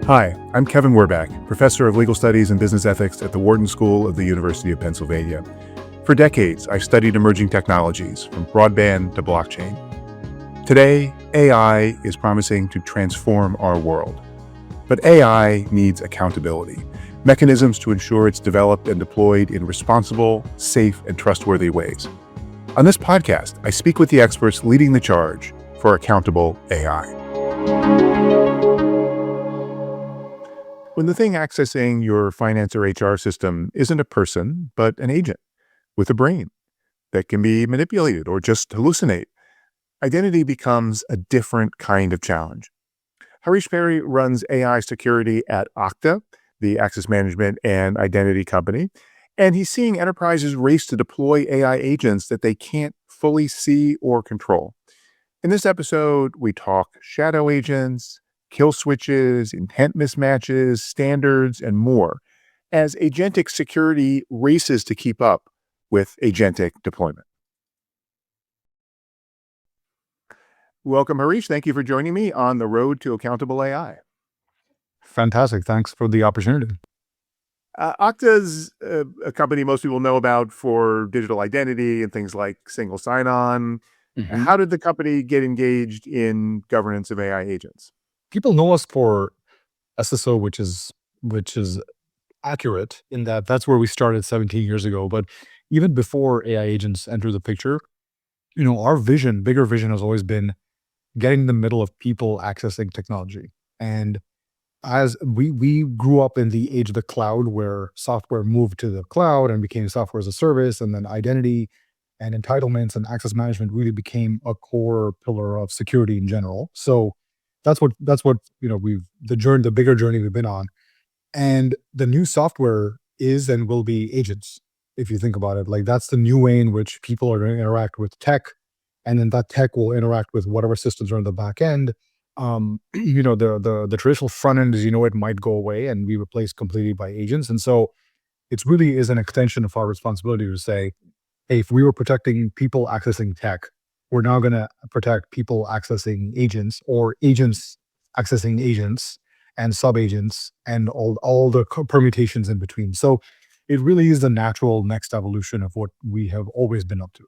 Hi, I'm Kevin Werbach, professor of legal studies and business ethics at the Wharton School of the University of Pennsylvania. For decades, I've studied emerging technologies, from broadband to blockchain. Today, AI is promising to transform our world. But AI needs accountability, mechanisms to ensure it's developed and deployed in responsible, safe, and trustworthy ways. On this podcast, I speak with the experts leading the charge for accountable AI. When the thing accessing your finance or HR system isn't a person, but an agent with a brain that can be manipulated or just hallucinate, identity becomes a different kind of challenge. Harish Peri runs AI security at Okta, the access management and identity company, and he's seeing enterprises race to deploy AI agents that they can't fully see or control. In this episode, we talk shadow agents, kill switches, intent mismatches, standards, and more, as agentic security races to keep up with agentic deployment. Welcome, Harish. Thank you for joining me on the road to accountable AI. Fantastic. Thanks for the opportunity. Okta's a company most people know about for digital identity and things like single sign-on. How did the company get engaged in governance of AI agents? People know us for SSO, which is accurate in that that's where we started 17 years ago. But even before AI agents enter the picture, our bigger vision has always been getting in the middle of people accessing technology. And as we grew up in the age of the cloud, where software moved to the cloud and became software as a service, and then identity and entitlements and access management really became a core pillar of security in general. So that's what the bigger journey we've been on. And the new software is and will be agents. If you think about it, like that's the new way in which people are going to interact with tech, and then that tech will interact with whatever systems are on the back end. The traditional front end, as it might go away and be replaced completely by agents. And so it really is an extension of our responsibility to say, hey, if we were protecting people accessing tech, we're now going to protect people accessing agents, or agents accessing agents and sub-agents and all the permutations in between. So it really is the natural next evolution of what we have always been up to.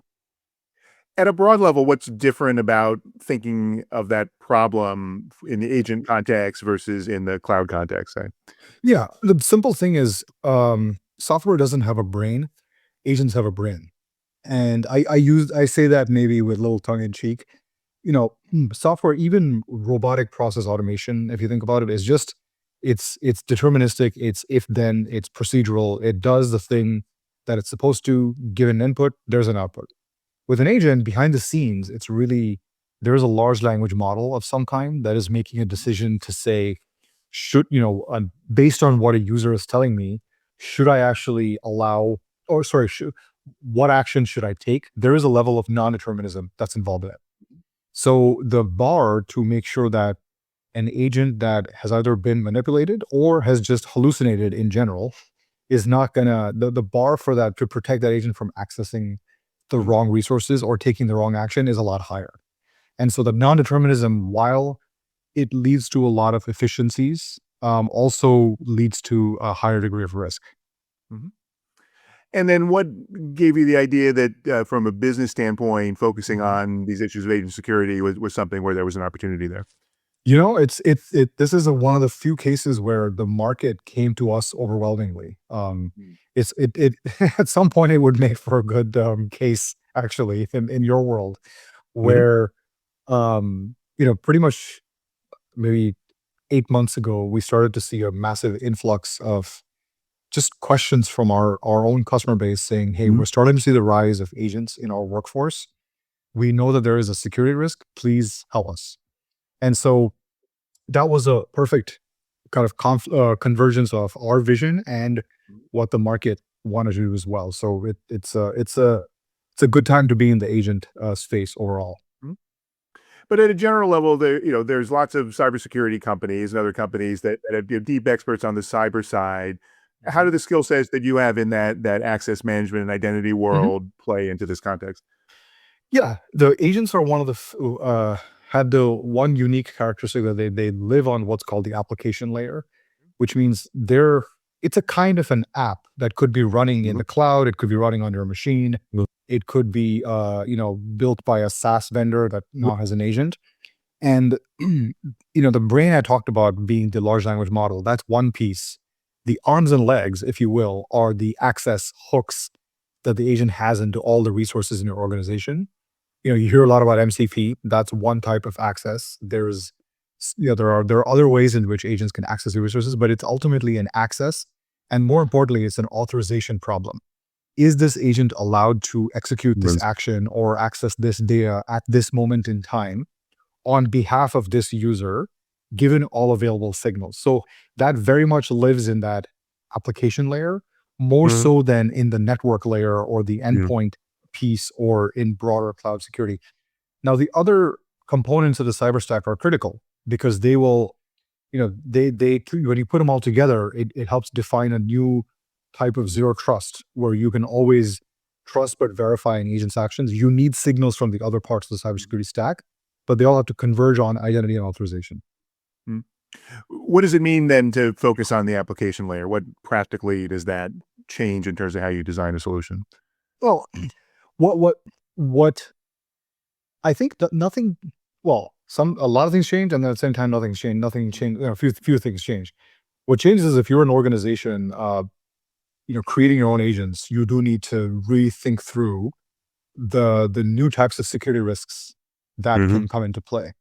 At a broad level, what's different about thinking of that problem in the agent context versus in the cloud context? Yeah, the simple thing is software doesn't have a brain, agents have a brain. And I say that maybe with a little tongue in cheek. Software, even robotic process automation, if you think about it, is just it's deterministic, it's if then, it's procedural, it does the thing that it's supposed to. Give an input, there's an output. With an agent, behind the scenes, there's a large language model of some kind that is making a decision to say, based on what a user is telling me, should I actually allow, or sorry, what action should I take? There is a level of non-determinism that's involved in it. So the bar to make sure that an agent that has either been manipulated or has just hallucinated in general is not gonna, the bar for that, to protect that agent from accessing the wrong resources or taking the wrong action, is a lot higher. And so the non-determinism, while it leads to a lot of efficiencies, also leads to a higher degree of risk. Mm-hmm. And then what gave you the idea that from a business standpoint, focusing on these issues of agent security was something where there was an opportunity there? This is one of the few cases where the market came to us overwhelmingly. It at some point it would make for a good case, actually, in your world, where pretty much maybe 8 months ago, we started to see a massive influx of just questions from our own customer base saying, hey, we're starting to see the rise of agents in our workforce. We know that there is a security risk. Please help us. And so that was a perfect kind of convergence of our vision and what the market wanted to do as well. So it's a good time to be in the agent space overall. But at a general level, there's lots of cybersecurity companies and other companies that have deep experts on the cyber side. How do the skill sets that you have in that access management and identity world play into this context? Yeah, the agents are one of the have the one unique characteristic that they live on what's called the application layer, which means it's a kind of an app that could be running in the cloud. It could be running on your machine. It could be, built by a SaaS vendor that now has an agent. And, the brain I talked about being the large language model, that's one piece. The arms and legs, if you will, are the access hooks that the agent has into all the resources in your organization. You hear a lot about MCP. That's one type of access. There are other ways in which agents can access the resources, but it's ultimately an access. And more importantly, it's an authorization problem. Is this agent allowed to execute this action or access this data at this moment in time on behalf of this user, given all available signals? So that very much lives in that application layer, more so than in the network layer or the endpoint piece or in broader cloud security. Now, the other components of the cyber stack are critical because they will, they when you put them all together, it helps define a new type of zero trust where you can always trust but verify an agent's actions. You need signals from the other parts of the cybersecurity stack, but they all have to converge on identity and authorization. What does it mean then to focus on the application layer? What practically does that change in terms of how you design a solution? Well, what I think that nothing. Well, a lot of things change, and then at the same time, nothing's changed. Nothing changed. A few things change. What changes is if you're an organization, creating your own agents, you do need to really think through the new types of security risks that can come into play.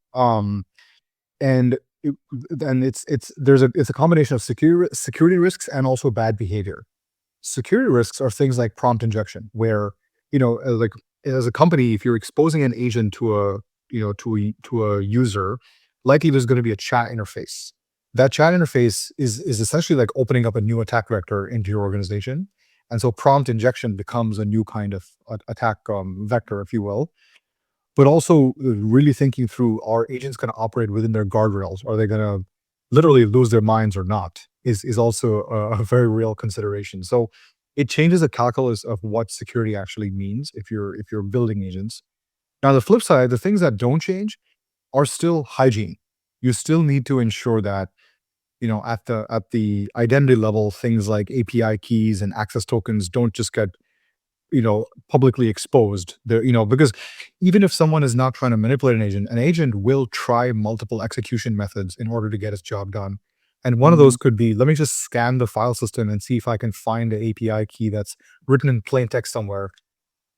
And it's a combination of security risks and also bad behavior. Security risks are things like prompt injection, where like as a company, if you're exposing an agent to a user, likely there's going to be a chat interface. That chat interface is essentially like opening up a new attack vector into your organization, and so prompt injection becomes a new kind of attack vector, if you will. But also really thinking through, are agents going to operate within their guardrails? Are they going to literally lose their minds or not? Is also a very real consideration. So it changes the calculus of what security actually means if you're building agents. Now, the flip side, the things that don't change are still hygiene. You still need to ensure that at the identity level, things like API keys and access tokens don't just get publicly exposed there, because even if someone is not trying to manipulate an agent will try multiple execution methods in order to get its job done. And one of those could be, let me just scan the file system and see if I can find the API key that's written in plain text somewhere,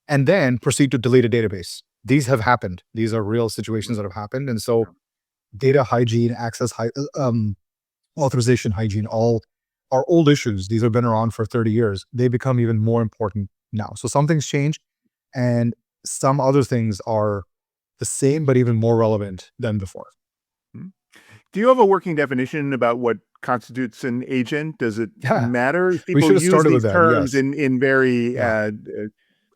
and then proceed to delete a database. These have happened. These are real situations that have happened. And so data hygiene, authorization hygiene, all are old issues. These have been around for 30 years. They become even more important now. So some things change and some other things are the same, but even more relevant than before. Do you have a working definition about what constitutes an agent? Does it Yeah. matter? We People should have use started these with that. terms Yes. in very Yeah.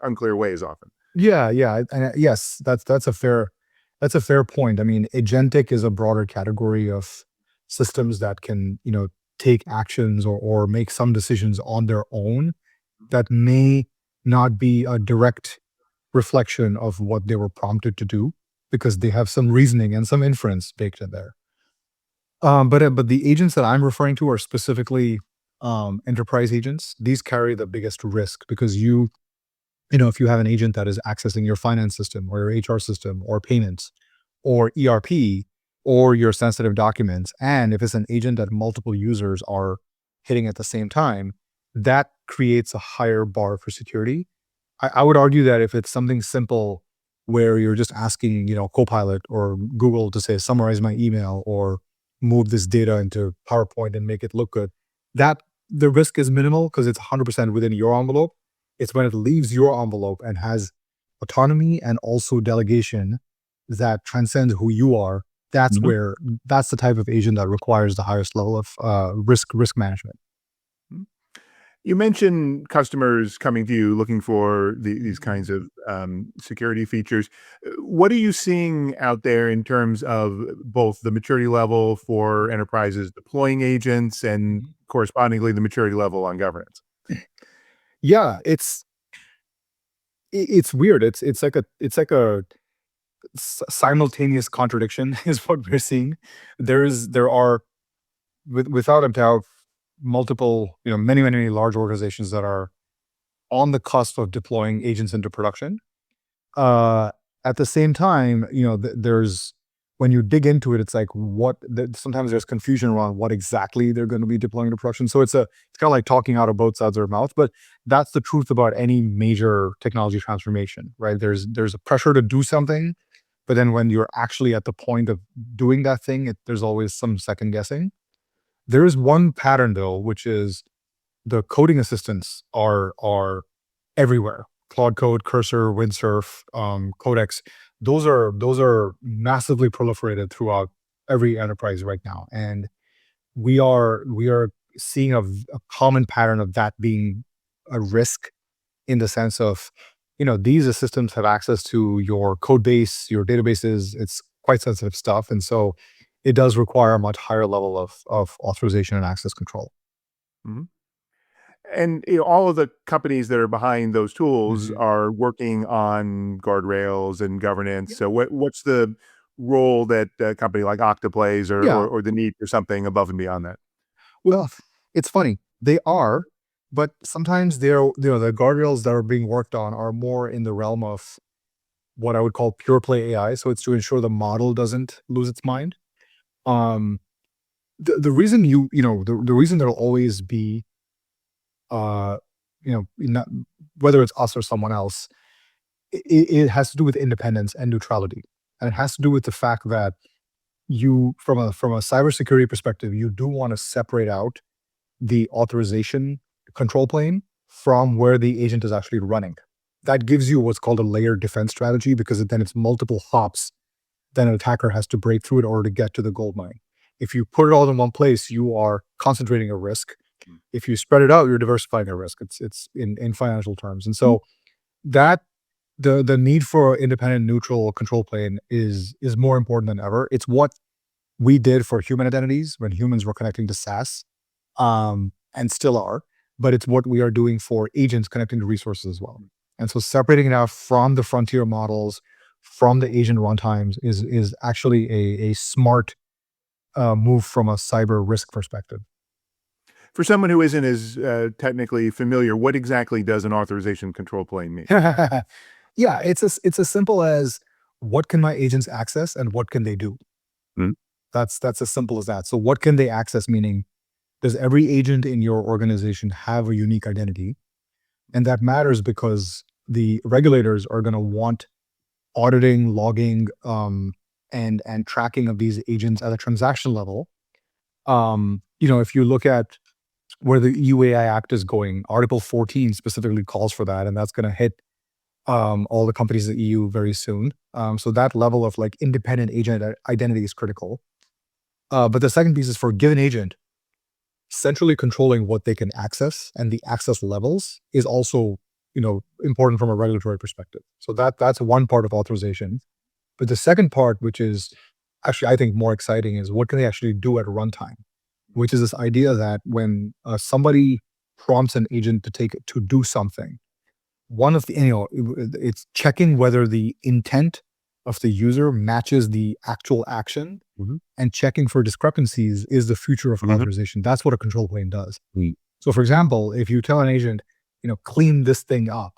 unclear ways often. Yeah. And yes, that's a fair point. I mean, agentic is a broader category of systems that can, take actions or make some decisions on their own that may not be a direct reflection of what they were prompted to do because they have some reasoning and some inference baked in there. But the agents that I'm referring to are specifically enterprise agents. These carry the biggest risk because if you have an agent that is accessing your finance system or your HR system or payments or ERP or your sensitive documents, and if it's an agent that multiple users are hitting at the same time, that creates a higher bar for security. I would argue that if it's something simple where you're just asking, Copilot or Google to say, summarize my email or move this data into PowerPoint and make it look good, that the risk is minimal because it's 100% within your envelope. It's when it leaves your envelope and has autonomy and also delegation that transcends who you are. That's the type of agent that requires the highest level of risk management. You mentioned customers coming to you looking for these kinds of security features. What are you seeing out there in terms of both the maturity level for enterprises deploying agents and correspondingly the maturity level on governance? Yeah, it's weird. It's like a simultaneous contradiction is what we're seeing. There are without a doubt multiple, many large organizations that are on the cusp of deploying agents into production. At the same time, there's when you dig into it, it's like sometimes there's confusion around what exactly they're going to be deploying to production. So it's kind of like talking out of both sides of their mouth. But that's the truth about any major technology transformation, right? There's a pressure to do something, but then when you're actually at the point of doing that thing, there's always some second guessing. There is one pattern though, which is the coding assistants are everywhere. Claude Code, Cursor, Windsurf, Codex. Those are massively proliferated throughout every enterprise right now, and we are seeing a common pattern of that being a risk in the sense of, these assistants have access to your code base, your databases. It's quite sensitive stuff, and so it does require a much higher level of authorization and access control. Mhm. And all of the companies that are behind those tools Mhm. are working on guardrails and governance. So what's the role that a company like Okta plays, or, Yeah. or the need for something above and beyond that? Well, it's funny. They are, but sometimes the guardrails that are being worked on are more in the realm of what I would call pure play AI. So it's to ensure the model doesn't lose its mind. Um, the reason the reason there'll always be, uh, not, whether it's us or someone else, it has to do with independence and neutrality, and it has to do with the fact that from a cybersecurity perspective, you do want to separate out the authorization control plane from where the agent is actually running. That gives you what's called a layered defense strategy, because then it's multiple hops that an attacker has to break through in order to get to the gold mine. If you put it all in one place, you are concentrating a risk. If you spread it out, you're diversifying a risk. It's in financial terms. And so that the need for independent neutral control plane is more important than ever. It's what we did for human identities when humans were connecting to SaaS, and still are, but it's what we are doing for agents connecting to resources as well. And so separating it out from the frontier models, from the agent runtimes is actually a smart move from a cyber risk perspective. For someone who isn't as technically familiar, what exactly does an authorization control plane mean? Yeah, it's as simple as what can my agents access and what can they do. Mm. That's as simple as that. So what can they access? Meaning, does every agent in your organization have a unique identity? And that matters because the regulators are going to want auditing, logging, and tracking of these agents at a transaction level. If you look at where the UAI Act is going, Article 14 specifically calls for that, and that's going to hit all the companies in the EU very soon. So that level of like independent agent identity is critical. But the second piece is, for a given agent, centrally controlling what they can access and the access levels is also, important from a regulatory perspective. So that's one part of authorization. But the second part, which is actually I think more exciting, is what can they actually do at runtime, which is this idea that when somebody prompts an agent to do something, one of the, it's checking whether the intent of the user matches the actual action, Mhm. and checking for discrepancies is the future of Mhm. authorization. That's what a control plane does. Mm. So for example, if you tell an agent, clean this thing up,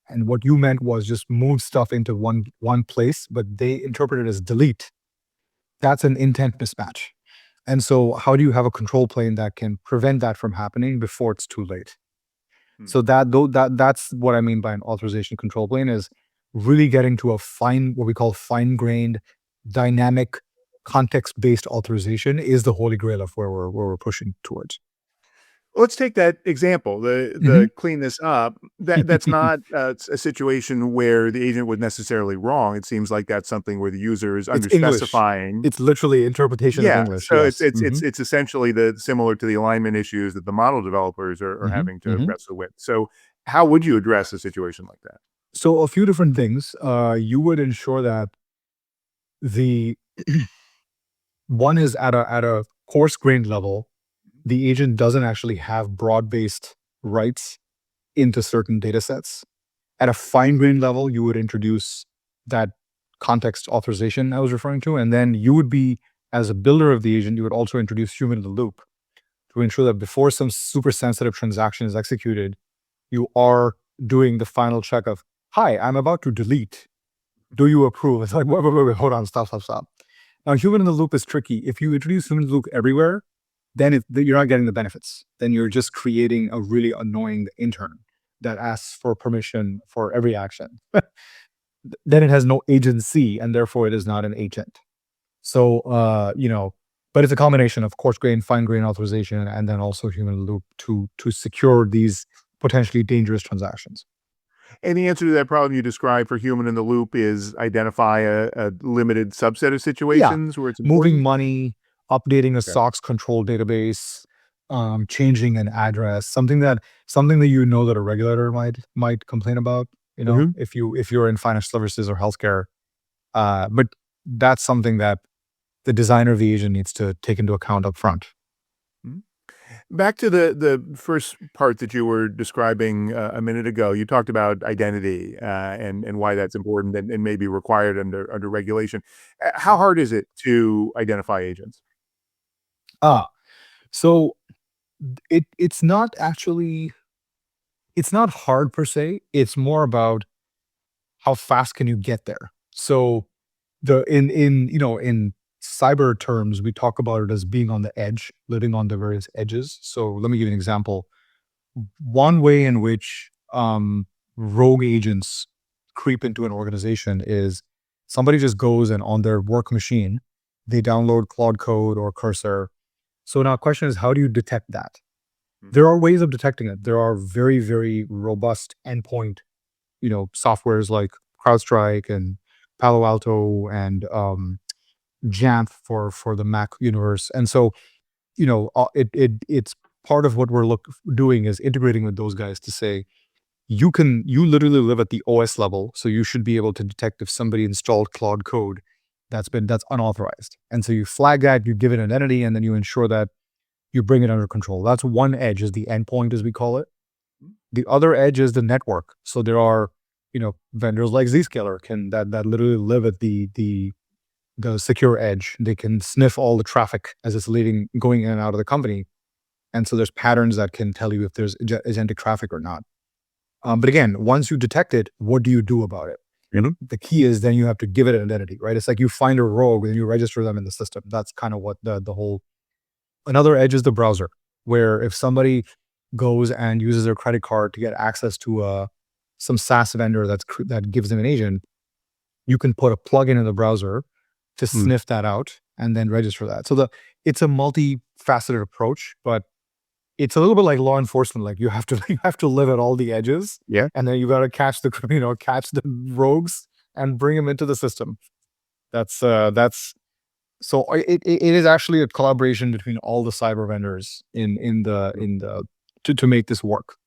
and what you meant was just move stuff into one place, but they interpret it as delete, that's an intent mismatch. And so how do you have a control plane that can prevent that from happening before it's too late? Mm. So that's what I mean by an authorization control plane, is really getting to what we call fine-grained, dynamic, context-based authorization is the holy grail of where we're pushing towards. Let's take that example, the Mhm. clean this up. That's not a situation where the agent was necessarily wrong. It seems like that's something where the user is It's English. underspecifying. It's literally interpretation of Yeah, English, so it's yes. it's it's it's essentially similar to the alignment issues that the model developers are Mhm, having to mhm. wrestle with. So how would you address a situation like that? So a few different things. You would ensure that the one is at a coarse grained level, the agent doesn't actually have broad-based rights into certain data sets. At a fine grained level, you would introduce that context authorization I was referring to. And then you would be, as a builder of the agent, you would also introduce human in the loop to ensure that before some super sensitive transaction is executed, you are doing the final check of, hi, I'm about to delete. Do you approve? It's like, wait, hold on, stop. Now, human in the loop is tricky. If you introduce human in the loop everywhere, then you're not getting the benefits. Then you're just creating a really annoying intern that asks for permission for every action. Then it has no agency, and therefore it is not an agent. So, but it's a combination of coarse grain, fine grain authorization, and then also human in the loop to secure these potentially dangerous transactions. And the answer to that problem you described for human in the loop is identify a limited subset of situations where it's Moving important. money, updating a Okay. SOX control database, changing an address, something that that a regulator might complain about, Mhm. if you're in financial services or healthcare. But that's something that the designer of the agent needs to take into account up front. Mhm. Back to the first part that you were describing a minute ago, you talked about identity and why that's important and maybe required under regulation. How hard is it to identify agents? Ah, so it's not actually it's not hard per se. It's more about how fast can you get there. So in cyber terms, we talk about it as being on the edge, living on the various edges. So let me give you an example. One way in which rogue agents creep into an organization is somebody just goes and on their work machine, they download Claude Code or Cursor. So now question is, how do you detect that? Mm. There are ways of detecting it. There are very, very robust endpoint, softwares like CrowdStrike and Palo Alto and Jamf for the Mac universe. And so, it's part of what we're doing is integrating with those guys to say, you literally live at the OS level, so you should be able to detect if somebody installed Claude Code that's unauthorized. And so you flag that, you give it an identity, and then you ensure that you bring it under control. That's one edge, is the endpoint, as we call it. The other edge is the network. So there are, vendors like Zscaler that literally live at the secure edge. They can sniff all the traffic as it's going in and out of the company. And so there's patterns that can tell you if there's agentic traffic or not. But again, once you detect it, what do you do about it? The key is then you have to give it an identity, right? It's like you find a rogue and you register them in the system. That's kind of what the whole. Another edge is the browser, where if somebody goes and uses their credit card to get access to some SaaS vendor that gives them an agent, you can put a plugin in the browser to Mm. sniff that out and then register that. So it's a multifaceted approach, but it's a little bit like law enforcement. Like you have to you have to live at all the edges, Yeah. and then you got to catch the catch the rogues and bring them into the system. That's so it is actually a collaboration between all the cyber vendors to make this work.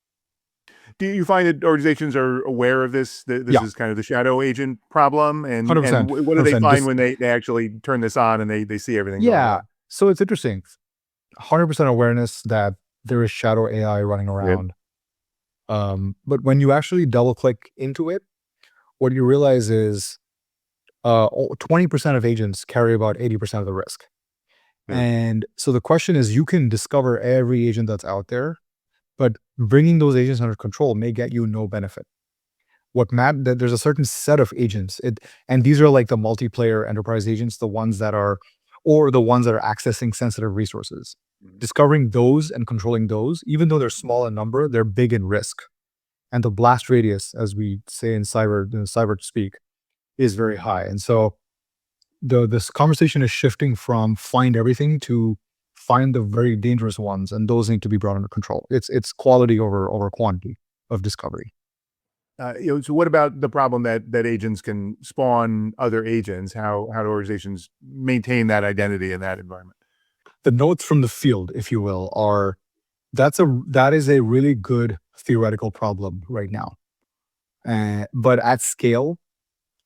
Do you find that organizations are aware of this? That this Yeah, is kind of the shadow agent problem, and 100%, what do they 100%. find when they actually turn this on and they see everything going Yeah. on? So it's interesting. 100% awareness that there is shadow AI running Yeah. around. But when you actually double click into it, what you realize is 20% of agents carry about 80% of the risk. Yeah. And so the question is, you can discover every agent that's out there, but bringing those agents under control may get you no benefit. There's a certain set of agents, and these are like the multiplayer enterprise agents, the ones that are accessing sensitive resources. Mhm. Discovering those and controlling those, even though they're small in number, they're big in risk. And the blast radius, as we say in cyber speak, is very high. And so this conversation is shifting from find everything to find the very dangerous ones, and those need to be brought under control. It's quality over quantity of discovery. So what about the problem that agents can spawn other agents? How do organizations maintain that identity in that environment? The notes from the field, if you will, are that is a really good theoretical problem right now. But at scale,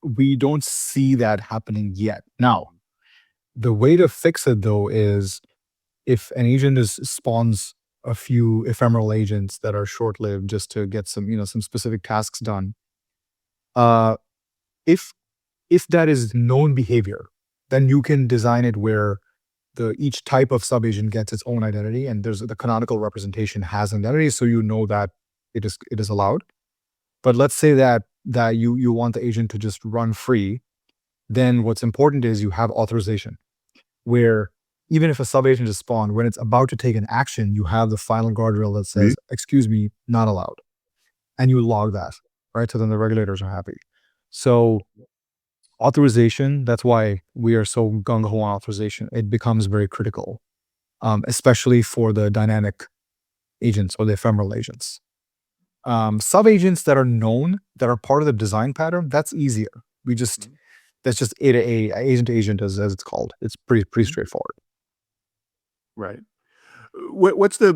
we don't see that happening yet. Now, the way to fix it though is if an agent spawns a few ephemeral agents that are short-lived just to get some specific tasks done. Uh, if If that is known behavior, then you can design it where each type of sub-agent gets its own identity, and there's the canonical representation has an identity, so you know that it is allowed. But let's say that you want the agent to just run free, then what's important is you have authorization, where even if a sub-agent is spawned, when it's about to take an action, you have the final guardrail that says, excuse me, not allowed. And you log that, right? So then the regulators are happy. So authorization, that's why we are so gung-ho on authorization. It becomes very critical, especially for the dynamic agents or the ephemeral agents. Sub-agents that are known, that are part of the design pattern, that's easier. That's just A to A, agent to agent as it's called. It's pretty straightforward. Right. What's the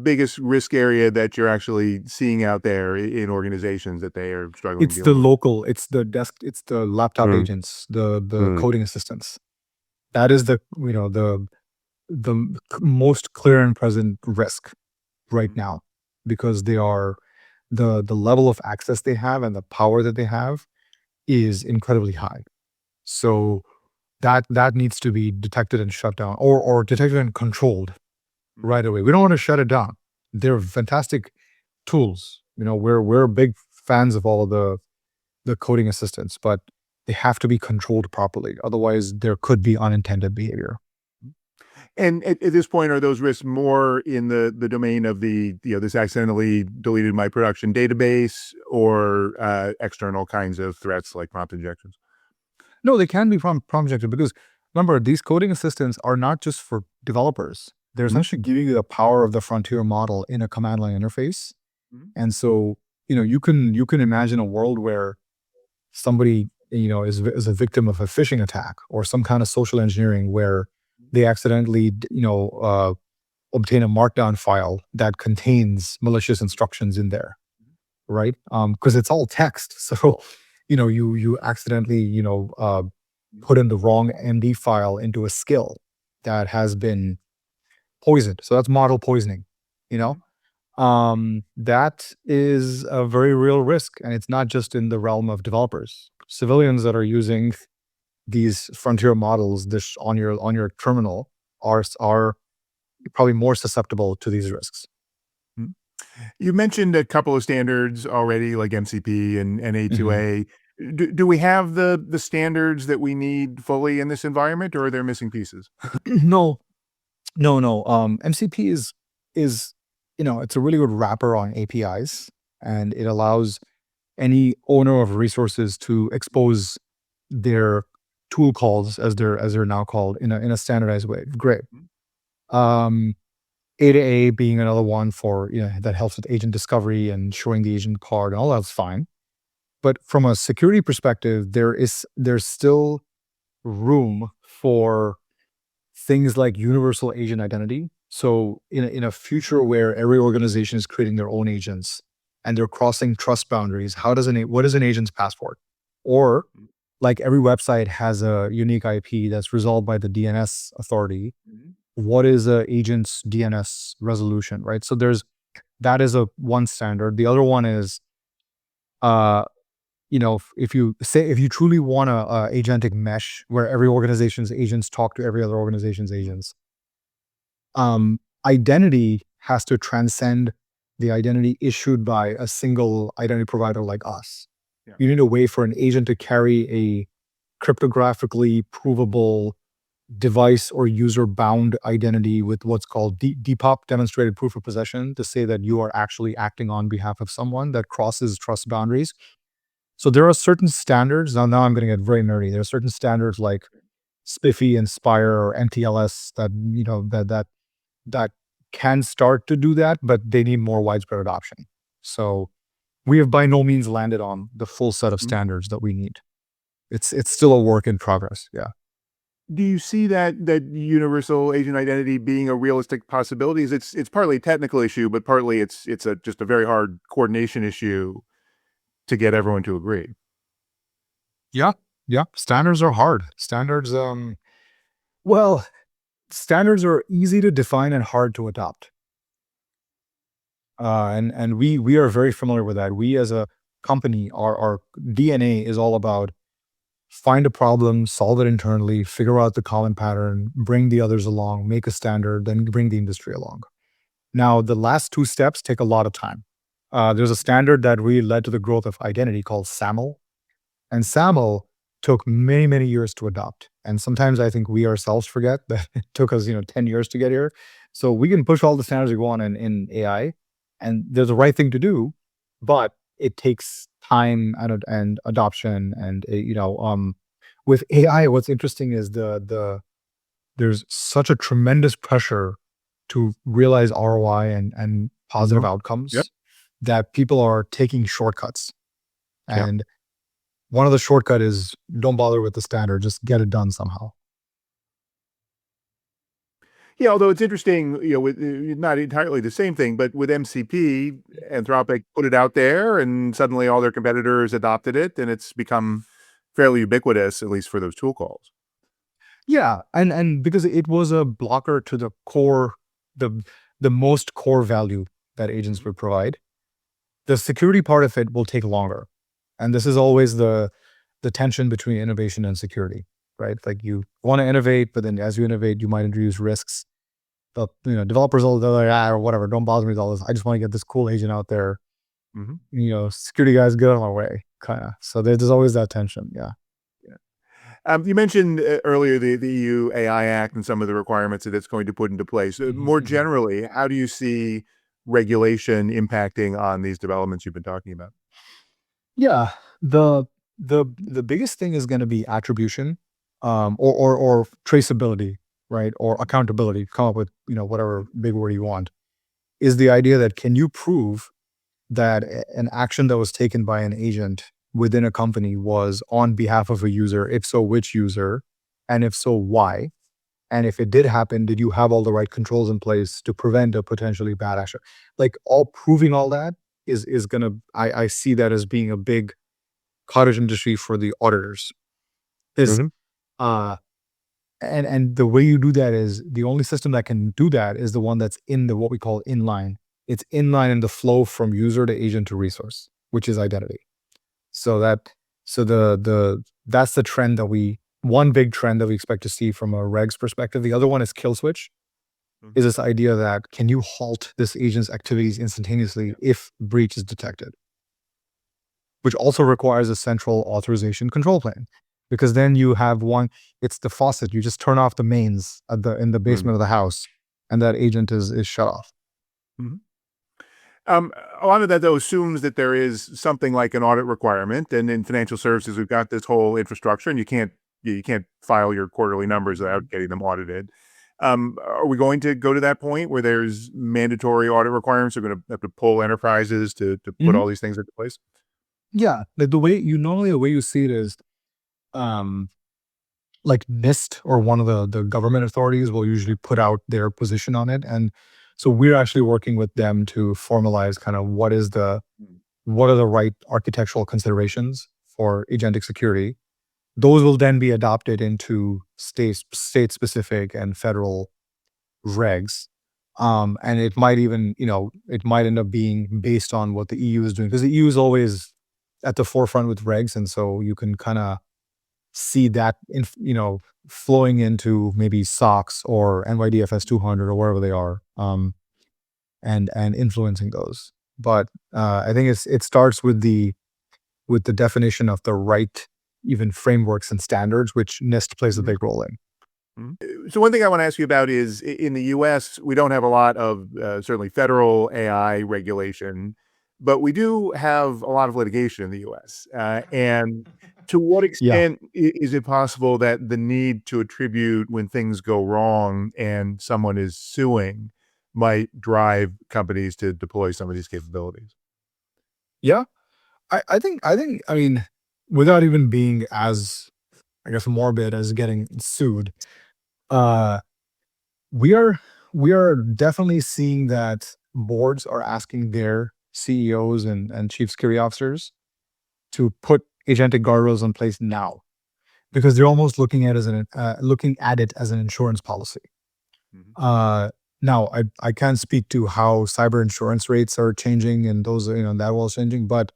biggest risk area that you're actually seeing out there in organizations that they are struggling It's the dealing with? local, it's the desk, it's the laptop agents, the coding assistants. That is the most clear and present risk right now, because they are the level of access they have and the power that they have is incredibly high. So that needs to be detected and shut down, or detected and controlled right away. We don't want to shut it down. They're fantastic tools. We're big fans of all of the coding assistants, but they have to be controlled properly. Otherwise, there could be unintended behavior. And at this point, are those risks more in the domain of this accidentally deleted my production database, or external kinds of threats like prompt injections? No, they can be prompt injected, because remember, these coding assistants are not just for developers. They're essentially giving you the power of the frontier model in a command line interface. And so, you can imagine a world where somebody, is a victim of a phishing attack or some kind of social engineering where they accidentally, obtain a markdown file that contains malicious instructions in there, right? Because it's all text. So, you accidentally, put in the wrong MD file into a skill that has been poisoned. So that's model poisoning, you know? That is a very real risk, and it's not just in the realm of developers. Civilians that are using these frontier models this on your terminal are probably more susceptible to these risks. Mhm. You mentioned a couple of standards already, like MCP and Mhm. A2A. Do we have the standards that we need fully in this environment, or are there missing pieces? No, no. MCP is it's a really good wrapper on APIs, and it allows any owner of resources to expose their tool calls, as they're now called, in a standardized way. Great. Um, A to A being another one for that helps with agent discovery and showing the agent card, and all that's fine. But from a security perspective, there's still room for things like universal agent identity. So in a future where every organization is creating their own agents and they're crossing trust boundaries, what is an agent's passport? Or like every website has a unique IP that's resolved by the DNS authority. What is a agent's DNS resolution, right? So that is a one standard. The other one is uh if you truly want a agentic mesh where every organization's agents talk to every other organization's agents, identity has to transcend the identity issued by a single identity provider like us. Yeah. You need a way for an agent to carry a cryptographically provable device or user bound identity with what's called DPoP, demonstrated proof of possession, to say that you are actually acting on behalf of someone that crosses trust boundaries. So there are certain standards. Now I'm going to get very nerdy. There are certain standards like SPIFFE and Spire or MTLS that that can start to do that, but they need more widespread adoption. So we have by no means landed on the full set of standards that we need. It's still a work in progress. Yeah. Do you see that universal agent identity being a realistic possibility? It's partly a technical issue, but partly it's just a very hard coordination issue to get everyone to agree. Yeah. Yeah. Standards are hard. Well, standards are easy to define and hard to adopt. And we are very familiar with that. We as a company, our DNA is all about find a problem, solve it internally, figure out the common pattern, bring the others along, make a standard, then bring the industry along. Now, the last two steps take a lot of time. There's a standard that really led to the growth of identity called SAML. And SAML took many, many years to adopt. And sometimes I think we ourselves forget that it took us, 10 years to get here. So we can push all the standards we want in AI, and there's the right thing to do, but it takes time and adoption. And with AI, what's interesting is there's such a tremendous pressure to realize ROI and positive Mhm. Yep. outcomes that people are taking shortcuts. Yep. And one of the shortcut is don't bother with the standard, just get it done somehow. Yeah, although it's interesting, with not entirely the same thing, but with MCP, Anthropic put it out there, and suddenly all their competitors adopted it, and it's become fairly ubiquitous, at least for those tool calls. Yeah, and because it was a blocker to the core, the the most core value that agents would provide. The security part of it will take longer. And this is always the tension between innovation and security, right? Like you want to innovate, but then as you innovate, you might introduce risks. The developers will they're like, or whatever, don't bother me with all this. I just want to get this cool agent out there. Mhm. Security guys get out of my way, kind of. So there's always that tension. Yeah. Yeah. You mentioned earlier the EU AI Act and some of the requirements that it's going to put into place. Mhm, More mhm. generally, how do you see regulation impacting on these developments you've been talking about? Yeah. The biggest thing is going to be attribution, or traceability, right? Or accountability. Come up with whatever big word you want. Is the idea that can you prove that an action that was taken by an agent within a company was on behalf of a user? If so, which user? And if so, why? And if it did happen, did you have all the right controls in place to prevent a potentially bad action? Like all proving all that is gonna I see that as being a big cottage industry for the auditors. Is Mhm. uh and the way you do that is the only system that can do that is the one that's in the what we call inline. It's inline in the flow from user to agent to resource, which is identity. So that's the trend that one big trend that we expect to see from a regs perspective. The other one is kill switch, is Mhm. this idea that can you halt this agent's activities instantaneously Yeah. if breach is detected, which also requires a central authorization control plane. Because then you have it's the faucet. You just turn off the mains in the Mhm. basement of the house, and that agent is shut off. Mhm. Um, a lot of that, though, assumes that there is something like an audit requirement, and in financial services, we've got this whole infrastructure, and you can't file your quarterly numbers without Mhm. getting them audited. Are we going to go to that point where there's mandatory audit requirements? We're gonna have to pull enterprises to put Mhm. all these things into place? Yeah, like the way you see it is, um, like NIST or one of the government authorities will usually put out their position on it, and so we're actually working with them to formalize kind of Mm. what are the right architectural considerations for agentic security. Those will then be adopted into state specific and federal regs. And it might even, it might end up being based on what the EU is doing, because the EU is always at the forefront with regs. And so you can kind of see that, flowing into maybe SOX or NYDFS 200 or wherever they are, and influencing those. But I think it starts with the definition of the right even frameworks and standards, which NIST plays a Mhm. big role in. Mhm. So one thing I want to ask you about is in the US, we don't have a lot of certainly federal AI regulation, but we do have a lot of litigation in the US. And to what Yeah. extent is it possible that the need to attribute when things go wrong and someone is suing might drive companies to deploy some of these capabilities? Yeah. I mean, without even being as, I guess, morbid as getting sued, uh, we are we are definitely seeing that boards are asking their CEOs and chief security officers to put agentic guardrails in place now, because they're almost looking at it as an insurance policy. Mhm. Uh, Now, I can't speak to how cyber insurance rates are changing and those, that was changing, but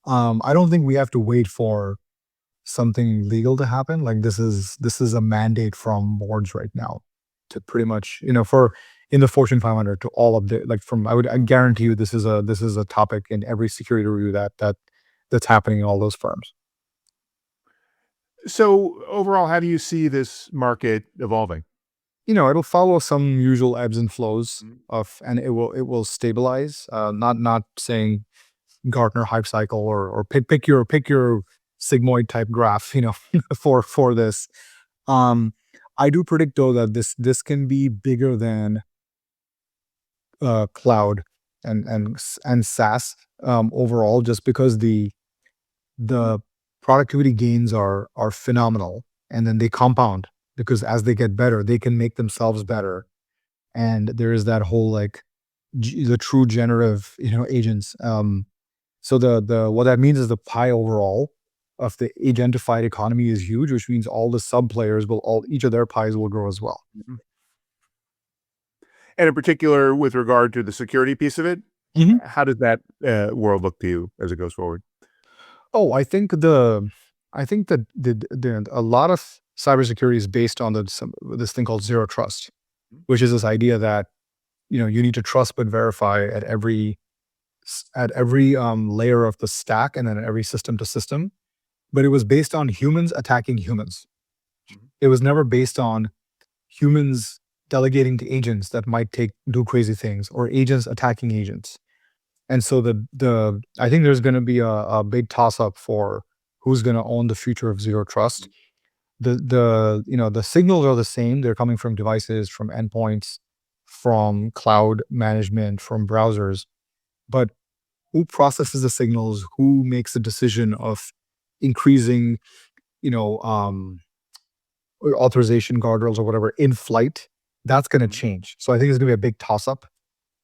I don't think we have to wait for something legal to happen. Like this is a mandate from boards right now to pretty much, for in the Fortune 500 to all of the, like from, I guarantee you this is a topic in every security review that's happening in all those firms. So overall, how do you see this market evolving? It'll follow some usual ebbs and flows Mhm. and it will stabilize. Not saying Gartner hype cycle or pick your sigmoid type graph, for this. Um, I do predict though that this can be bigger than cloud and SaaS overall, just because the productivity gains are phenomenal, and then they compound because as they get better, they can make themselves better, and there is that whole like the true generative agents. So the what that means is the pie overall of the agentified economy is huge, which means all the sub players will all each of their pies will grow as well. Mhm. And in particular, with regard to the security piece of it, how does that world look to you as it goes forward? Oh, I think that a lot of cybersecurity is based on this thing called zero trust, which is this idea that you need to trust but verify at every layer of the stack, and then at every system to system. But it was based on humans attacking humans. Mhm. It was never based on humans delegating to agents that might do crazy things, or agents attacking agents. And so the I think there's going to be a big toss up for who's going to own the future of zero trust. The signals are the same. They're coming from devices, from endpoints, from cloud management, from browsers. But who processes the signals? Who makes the decision of increasing, you know, um, or authorization guardrails or whatever in flight? That's going to Mhm. change. So I think it's going to be a big toss up.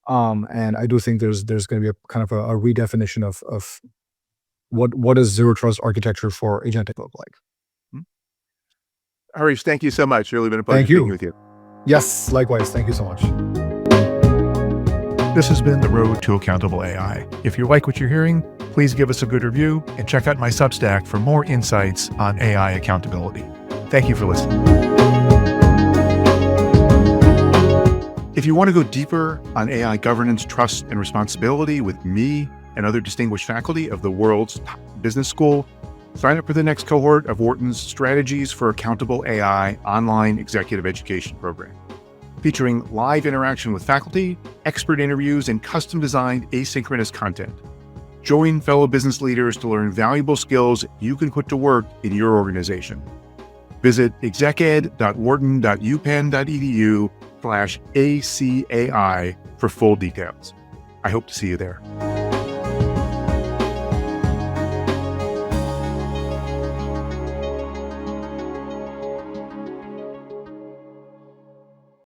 And I do think there's going to be a kind of a redefinition of what does zero trust architecture for agentic look like. Mhm. Harish, thank you so much. Really been a pleasure Thank speaking you. with you. Yes, likewise. Thank you so much. This has been The Road to Accountable AI. If you like what you're hearing, please give us a good review and check out my Substack for more insights on AI accountability. Thank you for listening. If you want to go deeper on AI governance, trust, and responsibility with me and other distinguished faculty of the world's top business school, sign up for the next cohort of Wharton's Strategies for Accountable AI online executive education program, featuring live interaction with faculty, expert interviews, and custom-designed asynchronous content. Join fellow business leaders to learn valuable skills you can put to work in your organization. Visit execed.wharton.upenn.edu/ACAI for full details. I hope to see you there.